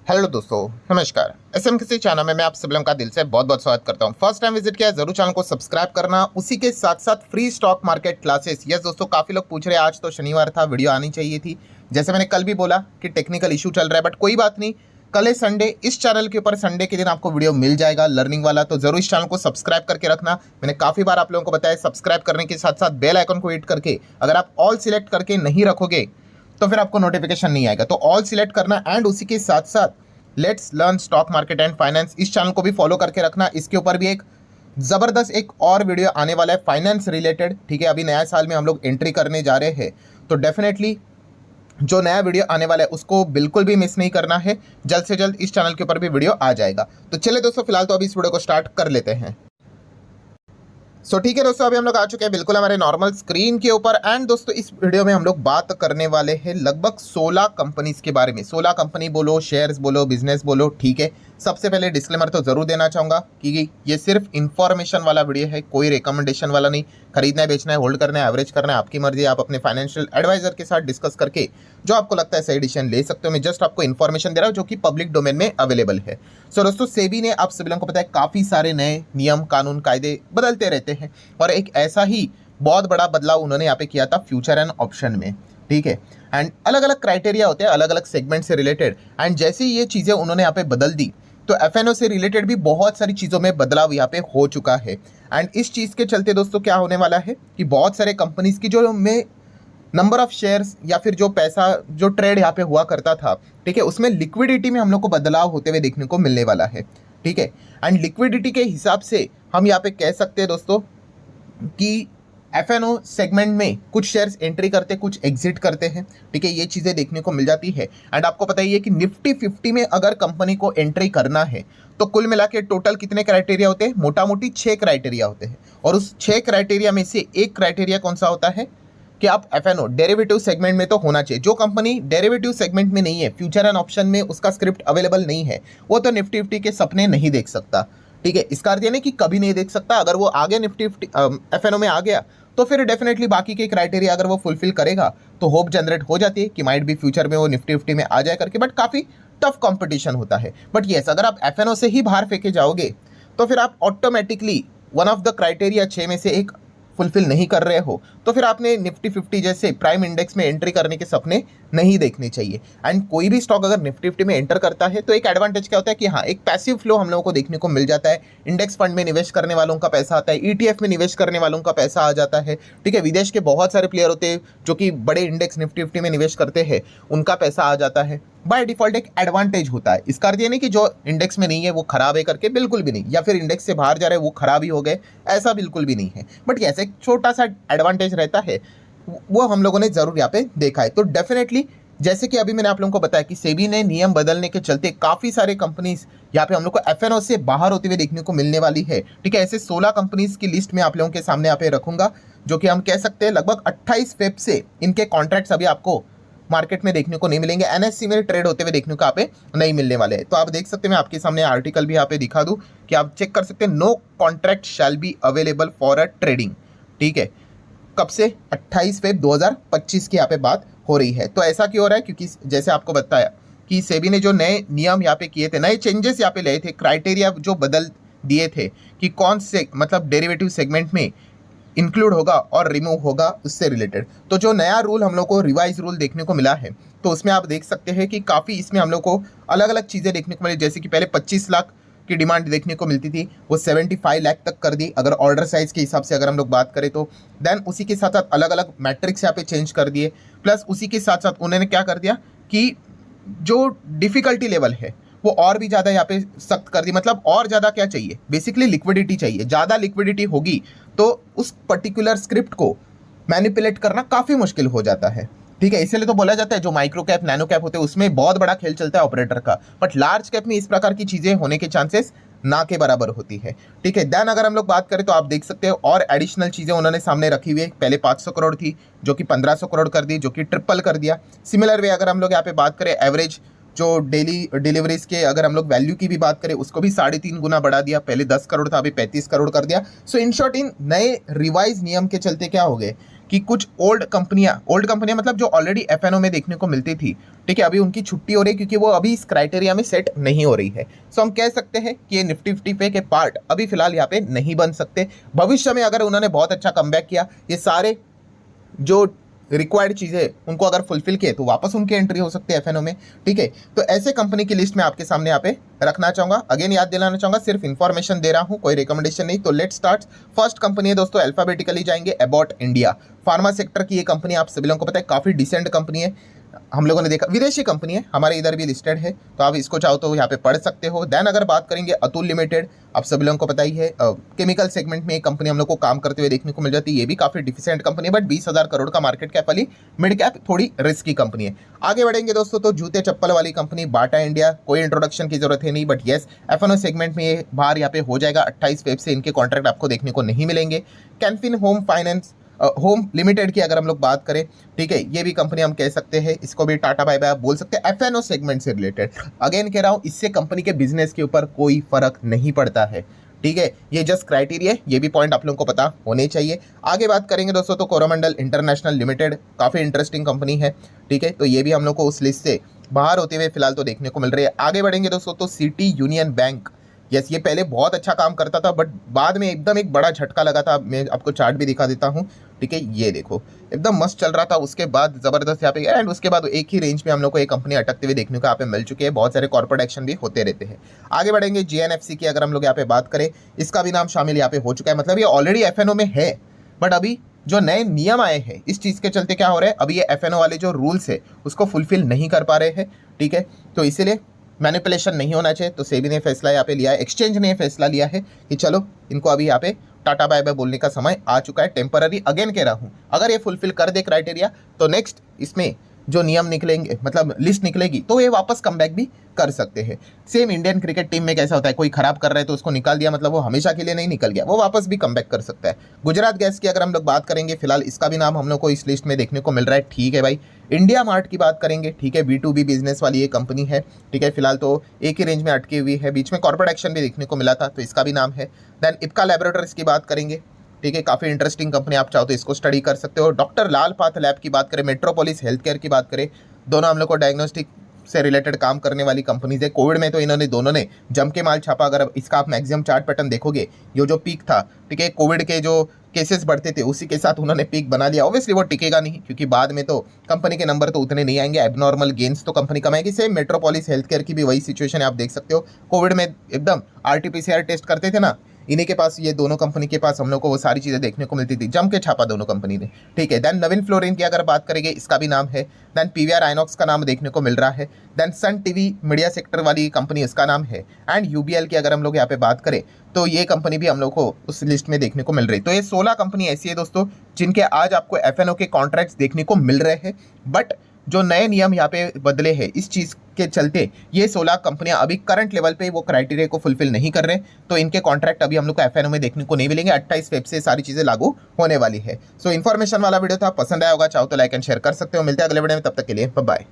Hello दोस्तों, नमस्कार। SM किसी चैनल में मैं आप सभी लोगों का दिल से बहुत बहुत स्वागत करता हूं। फर्स्ट टाइम विजिट किया है जरूर चैनल को सब्सक्राइब करना, उसी के साथ साथ free stock market classes. Yes दोस्तों, काफ़ी लोग पूछ रहे हैं आज तो शनिवार था, वीडियो आनी चाहिए थी। जैसे मैंने कल भी बोला कि टेक्निकल इशू चल रहा है, बट कोई बात नहीं, कल है संडे, इस चैनल के ऊपर संडे के दिन आपको वीडियो मिल जाएगा लर्निंग वाला। तो जरूर इस चैनल को सब्सक्राइब करके रखना। मैंने काफ़ी बार आप लोगों को बताया, सब्सक्राइब करने के साथ साथ बेल आइकन को हिट करके अगर आप ऑल सिलेक्ट करके नहीं रखोगे तो फिर आपको नोटिफिकेशन नहीं आएगा। तो ऑल सिलेक्ट करना एंड उसी के साथ साथ let's learn stock market and finance इस चैनल को भी फॉलो करके रखना। इसके ऊपर भी एक ज़बरदस्त एक और वीडियो आने वाला है फाइनेंस रिलेटेड। ठीक है, अभी नया साल में हम लोग एंट्री करने जा रहे हैं, तो डेफिनेटली जो नया वीडियो आने वाला है उसको बिल्कुल भी मिस नहीं करना है। जल्द से जल्द इस चैनल के ऊपर भी वीडियो आ जाएगा। तो चलिए दोस्तों, फिलहाल तो अभी इस वीडियो को स्टार्ट कर लेते हैं। ठीक है दोस्तों, अभी हम लोग आ चुके हैं बिल्कुल हमारे नॉर्मल स्क्रीन के ऊपर। एंड दोस्तों, इस वीडियो में हम लोग बात करने वाले हैं लगभग 16 कंपनीज के बारे में। 16 कंपनी बोलो, शेयर्स बोलो, बिजनेस बोलो। ठीक है, सबसे पहले डिस्क्लेमर तो जरूर देना चाहूँगा कि ये सिर्फ इन्फॉर्मेशन वाला वीडियो है, कोई रिकमेंडेशन वाला नहीं। खरीदना है, बेचना है, होल्ड करना है, एवरेज करना है, आपकी मर्जी। आप अपने फाइनेंशियल एडवाइजर के साथ डिस्कस करके जो आपको लगता है सही डिसीजन ले सकते हो। मैं जस्ट आपको इन्फॉर्मेशन दे रहा हूँ जो कि पब्लिक डोमेन में अवेलेबल है। दोस्तों, सेबी ने आप सभी लोगों को पता है काफ़ी सारे नए नियम कानून कायदे बदलते रहते हैं, और एक ऐसा ही बहुत बड़ा बदलाव उन्होंने यहाँ पे किया था फ्यूचर एंड ऑप्शन में। ठीक है, एंड अलग अलग क्राइटेरिया होते हैं अलग अलग सेगमेंट से रिलेटेड। एंड जैसे ही ये चीज़ें उन्होंने यहाँ पे बदल दी तो एफएनओ से रिलेटेड भी बहुत सारी चीज़ों में बदलाव यहाँ पे हो चुका है। एंड इस चीज़ के चलते दोस्तों क्या होने वाला है कि बहुत सारे कंपनीज की जो में नंबर ऑफ शेयर्स या फिर जो पैसा जो ट्रेड यहाँ पे हुआ करता था, ठीक है, उसमें लिक्विडिटी में हम लोग को बदलाव होते हुए देखने को मिलने वाला है। ठीक है, एंड लिक्विडिटी के हिसाब से हम यहाँ पे कह सकते हैं दोस्तों कि एफएनओ सेगमेंट में कुछ शेयर्स एंट्री करते, कुछ एग्जिट करते हैं। ठीक है, ये चीज़ें देखने को मिल जाती है। एंड आपको पता ही है कि निफ्टी 50 में अगर कंपनी को एंट्री करना है तो कुल मिला के टोटल कितने क्राइटेरिया होते हैं? मोटा मोटी 6 क्राइटेरिया होते हैं। और उस 6 क्राइटेरिया में से एक क्राइटेरिया कौन सा होता है कि आप एफएनओ डेरिवेटिव सेगमेंट में तो होना चाहिए। जो कंपनी डेरिवेटिव सेगमेंट में नहीं है, फ्यूचर एंड ऑप्शन में उसका स्क्रिप्ट अवेलेबल नहीं है, वो तो निफ्टी 50 के सपने नहीं देख सकता। ठीक है, इसका अर्थ ये नहीं कि कभी नहीं देख सकता। अगर वो आगे निफ्टी एफएनओ में आ गया तो फिर डेफिनेटली बाकी के क्राइटेरिया अगर वो फुलफिल करेगा तो होप जनरेट हो जाती है कि माइट भी फ्यूचर में वो निफ्टी 50 में आ जाए करके। बट काफ़ी टफ कंपटीशन होता है। बट येस, अगर आप एफएनओ से ही बाहर फेंके जाओगे तो फिर आप automatically one of the criteria 6 में से एक फुलफिल नहीं कर रहे हो, तो फिर आपने निफ्टी 50 जैसे प्राइम इंडेक्स में एंट्री करने के सपने नहीं देखने चाहिए। एंड कोई भी स्टॉक अगर निफ्टी 50 में एंटर करता है तो एक एडवांटेज क्या होता है कि हाँ, एक पैसिव फ्लो हम लोगों को देखने को मिल जाता है। इंडेक्स फंड में निवेश करने वालों का पैसा आता है, ईटीएफ में निवेश करने वालों का पैसा आ जाता है। ठीक है, विदेश के बहुत सारे प्लेयर होते हैं जो कि बड़े इंडेक्स निफ्टी 50 में निवेश करते हैं, उनका पैसा आ जाता है। बाय डिफॉल्ट एक एडवांटेज होता है। इसका अर्थ ये नहीं कि जो इंडेक्स में नहीं है वो खराब है करके, बिल्कुल भी नहीं। या फिर इंडेक्स से बाहर जा रहे हैं वो खराब ही हो गए, ऐसा बिल्कुल भी नहीं है। बट यस, एक छोटा सा एडवांटेज रहता है, वो हम लोगों ने जरूर यहाँ पे देखा है। तो डेफिनेटली जैसे कि अभी मैंने आप लोगों को बताया कि सेबी ने नियम बदलने के चलते काफ़ी सारे कंपनीज यहाँ पे हम लोग को एफएनओ से बाहर होते हुए देखने को मिलने वाली है। ठीक है, ऐसे 16 कंपनीज की लिस्ट में आप लोगों के सामने यहाँ पे रखूंगा, जो कि हम कह सकते हैं लगभग 28 फेब से इनके कॉन्ट्रैक्ट्स अभी आपको मार्केट में देखने को नहीं मिलेंगे, एनएससी में ट्रेड होते हुए देखने को यहाँ पे नहीं मिलने वाले हैं। तो आप देख सकते हैं, मैं आपके सामने आर्टिकल भी यहाँ पे दिखा दूँ कि आप चेक कर सकते हैं, no contract shall be available for a trading. ठीक है, कब से? 28 फेब 2025 की यहाँ पे बात हो रही है। तो ऐसा क्यों हो रहा है? क्योंकि जैसे आपको बताया कि सेबी ने जो नए नियम यहाँ पे किए थे, नए चेंजेस यहाँ पे लाए थे, क्राइटेरिया जो बदल दिए थे कि कौन से मतलब डेरिवेटिव सेगमेंट में इंक्लूड होगा और रिमूव होगा उससे रिलेटेड। तो जो नया रूल हम लोग को रिवाइज रूल देखने को मिला है, तो उसमें आप देख सकते हैं कि काफ़ी इसमें हम लोग को अलग अलग चीज़ें देखने को मिली। जैसे कि पहले 25 लाख की डिमांड देखने को मिलती थी, वो 75 लाख तक कर दी अगर ऑर्डर साइज के हिसाब से अगर हम लोग बात करें तो। देन उसी के साथ साथ अलग अलग मैट्रिक्स यहाँ पे चेंज कर दिए। प्लस उसी के साथ साथ उन्होंने क्या कर दिया कि जो डिफ़िकल्टी लेवल है वो और भी ज़्यादा यहाँ पे सख्त कर दी। मतलब और ज़्यादा क्या चाहिए? बेसिकली लिक्विडिटी चाहिए। ज़्यादा लिक्विडिटी होगी तो उस पर्टिकुलर स्क्रिप्ट को मैनिपुलेट करना काफ़ी मुश्किल हो जाता है। ठीक है, इसलिए तो बोला जाता है जो माइक्रो कैप नैनो कैप होते हैं उसमें बहुत बड़ा खेल चलता है ऑपरेटर का, बट लार्ज कैप में इस प्रकार की चीज़ें होने के चांसेस ना के बराबर होती है। ठीक है, देन अगर हम लोग बात करें तो आप देख सकते हो और एडिशनल चीज़ें उन्होंने सामने रखी हुई है। पहले 500 करोड़ थी जो कि 1500 करोड़ कर दी, जो कि ट्रिपल कर दिया। सिमिलर वे अगर हम लोग यहाँ पे बात करें एवरेज जो डेली डिलीवरीज के अगर हम लोग वैल्यू की भी बात करें, उसको भी 3.5 गुना बढ़ा दिया। पहले 10 करोड़ था, अभी 35 करोड़ कर दिया। सो इन शॉर्ट, इन नए रिवाइज नियम के चलते क्या हो गए कि कुछ ओल्ड कंपनियां मतलब जो ऑलरेडी एफएनओ में देखने को मिलती थी, ठीक है, अभी उनकी छुट्टी हो रही है क्योंकि वो अभी इस क्राइटेरिया में सेट नहीं हो रही है। सो हम कह सकते हैं कि ये निफ्टी 50 के पार्ट अभी फिलहाल यहाँ पे नहीं बन सकते। भविष्य में अगर उन्होंने बहुत अच्छा कमबैक किया, ये सारे जो रिक्वायर्ड चीज़ें उनको अगर फुलफिल किए, तो वापस उनकी एंट्री हो सकती है एफएनओ में, ठीक है। तो ऐसे कंपनी की लिस्ट में आपके सामने यहाँ पे रखना चाहूंगा। अगेन याद दिलाना चाहूंगा, सिर्फ इन्फॉर्मेशन दे रहा हूँ, कोई रिकमेंडेशन नहीं। तो लेट स्टार्ट। फर्स्ट कंपनी है दोस्तों, अल्फाबेटिकली जाएंगे, अबॉट इंडिया। फार्मा सेक्टर की ये कंपनी आप सभी लोगों को पता है, काफ़ी डिसेंट कंपनी है। हम लोगों ने देखा, विदेशी कंपनी है, हमारे इधर भी लिस्टेड है, तो आप इसको चाहो तो यहाँ पे पढ़ सकते हो। देन अगर बात करेंगे अतुल लिमिटेड, आप सभी लोगों को पता ही है, केमिकल सेगमेंट में एक कंपनी हम लोग को काम करते हुए देखने को मिल जाती है। ये भी काफी डिफिसेंट कंपनी है, बट 20,000 करोड़ का मार्केट कैप वाली मिड कैप थोड़ी रिस्की कंपनी है। आगे बढ़ेंगे दोस्तों, तो जूते चप्पल वाली कंपनी बाटा इंडिया, कोई इंट्रोडक्शन की जरूरत है नहीं, बट येस एफएनओ सेगमेंट में ये बाहर यहाँ पे हो जाएगा। 28 फेब से इनके कॉन्ट्रैक्ट आपको देखने को नहीं मिलेंगे। Canfin home finance home limited की अगर हम लोग बात करें, ठीक है, ये भी कंपनी हम कह सकते हैं, इसको भी टाटा बाय बाय बोल सकते हैं, एफएनओ सेगमेंट से रिलेटेड। अगेन कह रहा हूं, इससे कंपनी के बिजनेस के ऊपर कोई फर्क नहीं पड़ता है, ठीक है। ये जस्ट क्राइटेरिया है, ये भी पॉइंट आप लोगों को पता होने चाहिए। आगे बात करेंगे दोस्तों, तो कोरोमंडल इंटरनेशनल लिमिटेड काफ़ी इंटरेस्टिंग कंपनी है, ठीक है, तो ये भी हम लोग को उस लिस्ट से बाहर होते हुए फिलहाल तो देखने को मिल रही है। आगे बढ़ेंगे दोस्तों, तो सिटी यूनियन बैंक, यस, ये पहले बहुत अच्छा काम करता था, बट बाद में एकदम एक बड़ा झटका लगा था। मैं आपको चार्ट भी दिखा देता हूँ, ठीक है, ये देखो, एकदम मस्त चल रहा था, उसके बाद जबरदस्त यहाँ पे, एंड उसके बाद एक ही रेंज में हम लोग को एक कंपनी अटकते हुए देखने को यहाँ पे मिल चुकी है। बहुत सारे कॉर्पोरेट एक्शन भी होते रहते हैं। आगे बढ़ेंगे, जीएनएफसी की अगर हम लोग यहाँ पे बात करें, इसका भी नाम शामिल यहाँ पे हो चुका है, मतलब ये ऑलरेडी एफएनओ में है, बट अभी जो नए नियम आए हैं इस चीज़ के चलते क्या हो रहा है, अभी ये एफएनओ वाले जो रूल्स है उसको फुलफिल नहीं कर पा रहे हैं, ठीक है। तो इसीलिए मैनिपुलेशन नहीं होना चाहिए, तो सेबी ने फैसला यहाँ पे लिया है, एक्सचेंज ने फैसला लिया है कि चलो इनको अभी यहाँ पे टाटा बाय बाय बोलने का समय आ चुका है, टेम्पररी। अगेन कह रहा हूँ, अगर ये फुलफिल कर दे क्राइटेरिया, तो नेक्स्ट इसमें जो नियम निकलेंगे, मतलब लिस्ट निकलेगी, तो ये वापस कमबैक भी कर सकते हैं। सेम इंडियन क्रिकेट टीम में कैसा होता है, कोई खराब कर रहा है तो उसको निकाल दिया, मतलब वो हमेशा के लिए नहीं निकल गया, वो वापस भी कमबैक कर सकता है। गुजरात गैस की अगर हम लोग बात करेंगे, फिलहाल इसका भी नाम हम लोग को इस लिस्ट में देखने को मिल रहा है, ठीक है भाई। इंडिया मार्ट की बात करेंगे, ठीक है, B2B बिजनेस वाली ये कंपनी है, ठीक है, फिलहाल तो एक ही रेंज में अटकी हुई है, बीच में कॉर्पोरेट एक्शन भी देखने को मिला था, तो इसका भी नाम है। देन इप्का लैबोरेटरीज की बात करेंगे, ठीक है, काफ़ी इंटरेस्टिंग कंपनी, आप चाहो तो इसको स्टडी कर सकते हो। डॉक्टर लाल पाथ लैब की बात करें, मेट्रोपोलिस हेल्थ केयर की बात करें, दोनों हम लोग को डायग्नोस्टिक से रिलेटेड काम करने वाली कंपनीज है। कोविड में तो इन्होंने दोनों ने जम के माल छापा। अगर इसका आप मैक्सिमम चार्ट पैटर्न देखोगे, ये जो पीक था, ठीक है, कोविड के जो केसेस बढ़ते थे उसी के साथ उन्होंने पीक बना लिया। ऑब्वियसली वो टिकेगा नहीं, क्योंकि बाद में तो कंपनी के नंबर तो उतने नहीं आएंगे, एबनॉर्मल गेन्स तो कंपनी कमाएगी। सेम मेट्रोपोलिस हेल्थ केयर की भी वही सिचुएशन है, आप देख सकते हो। कोविड में एकदम RT-PCR टेस्ट करते थे ना, इन्हीं के पास, ये दोनों कंपनी के पास हम लोग को वो सारी चीज़ें देखने को मिलती थी, जम के छापा दोनों कंपनी ने, ठीक है। देन नवीन फ्लोरिन की अगर बात करेंगे, इसका भी नाम है। देन PVR आइनॉक्स का नाम देखने को मिल रहा है। Then Sun TV media sector वाली कंपनी, इसका नाम है। एंड UBL की अगर हम लोग यहाँ पे बात करें, तो ये कंपनी भी हम लोग को उस लिस्ट में देखने को मिल रही है। तो ये 16 कंपनी ऐसी है दोस्तों, जिनके आज आपको एफएनओ के कॉन्ट्रैक्ट्स देखने को मिल रहे हैं, बट जो नए नियम यहाँ पे बदले हैं इस चीज़ के चलते ये 16 कंपनियां अभी करंट लेवल पे वो क्राइटेरिया को फुलफिल नहीं कर रहे, तो इनके कॉन्ट्रैक्ट अभी हम लोग को एफएनओ में देखने को नहीं मिलेंगे। 28 फेब से सारी चीज़ें लागू होने वाली है। सो इन्फॉर्मेशन वाला वीडियो था, पसंद आया होगा, चाहो तो लाइक एंड शेयर कर सकते हो। मिलते हैं अगले वीडियो में, तब तक के लिए बाय बाय।